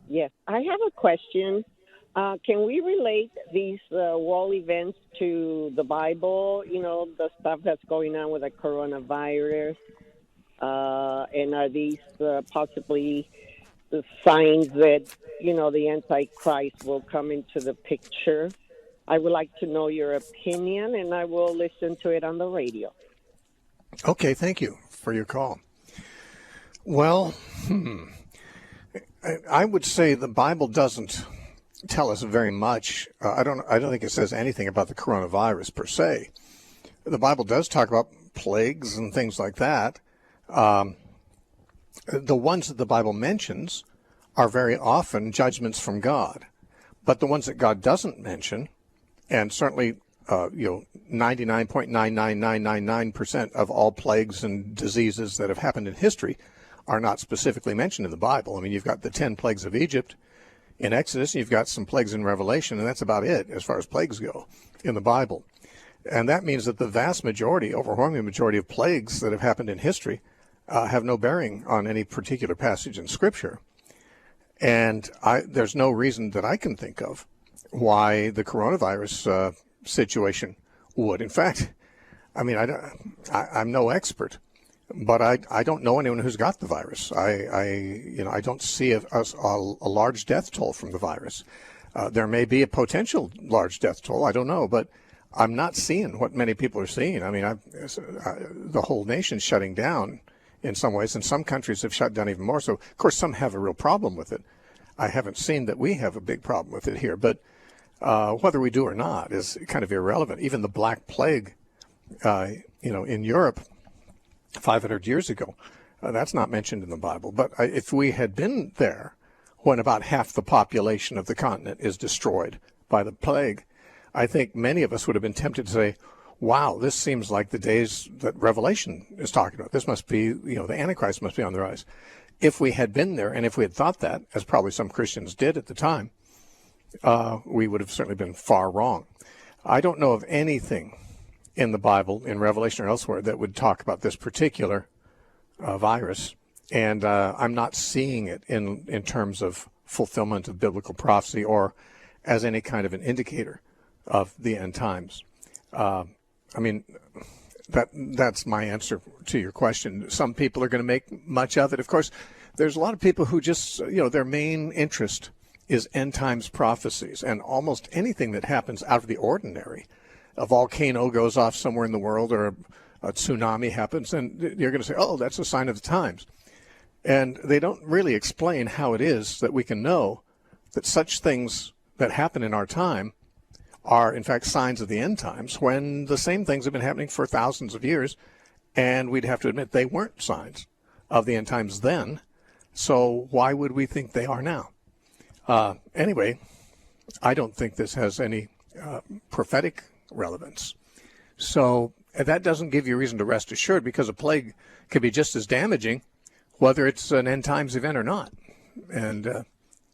Yes, I have a question. Can we relate these world events to the Bible? You know, the stuff that's going on with the coronavirus, and are these possibly the signs that the Antichrist will come into the picture? I would like to know your opinion, and I will listen to it on the radio. Okay, thank you for your call. Well, I would say the Bible doesn't tell us very much. I don't think it says anything about the coronavirus per se. The Bible does talk about plagues and things like that. The ones that the Bible mentions are very often judgments from God, but the ones that God doesn't mention, and certainly 99.99999% of all plagues and diseases that have happened in history are not specifically mentioned in the Bible. I mean, you've got the 10 plagues of Egypt in Exodus, and you've got some plagues in Revelation, and that's about it as far as plagues go in the Bible. And that means that the vast majority, overwhelming majority of plagues that have happened in history have no bearing on any particular passage in Scripture. And there's no reason that I can think of why the coronavirus situation would. In fact, I mean, I'm no expert, but I don't know anyone who's got the virus. I don't see a large death toll from the virus. There may be a potential large death toll. I don't know, but I'm not seeing what many people are seeing. I mean, the whole nation's shutting down in some ways, and some countries have shut down even more. So, of course, some have a real problem with it. I haven't seen that we have a big problem with it here, but whether we do or not is kind of irrelevant. Even the Black Plague, in Europe 500 years ago, that's not mentioned in the Bible. But if we had been there when about half the population of the continent is destroyed by the plague, I think many of us would have been tempted to say, wow, this seems like the days that Revelation is talking about. This must be, the Antichrist must be on the rise. If we had been there, and if we had thought that, as probably some Christians did at the time, we would have certainly been far wrong. I don't know of anything in the Bible, in Revelation or elsewhere, that would talk about this particular virus, and I'm not seeing it in terms of fulfillment of biblical prophecy or as any kind of an indicator of the end times. That's my answer to your question. Some people are going to make much of it. Of course, there's a lot of people who just, their main interest is end times prophecies, and almost anything that happens out of the ordinary. A volcano goes off somewhere in the world, or a tsunami happens, and you're going to say, oh, that's a sign of the times. And they don't really explain how it is that we can know that such things that happen in our time are, in fact, signs of the end times, when the same things have been happening for thousands of years, and we'd have to admit they weren't signs of the end times then. So why would we think they are now? Anyway, I don't think this has any prophetic relevance. So that doesn't give you reason to rest assured, because a plague could be just as damaging whether it's an end times event or not, and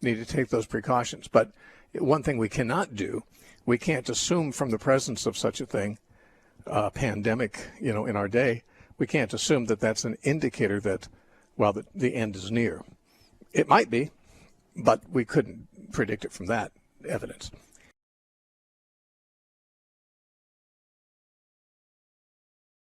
need to take those precautions. But one thing we cannot do, we can't assume from the presence of such a thing, pandemic, in our day, we can't assume that that's an indicator that, well, the end is near. It might be, but we couldn't predict it from that evidence.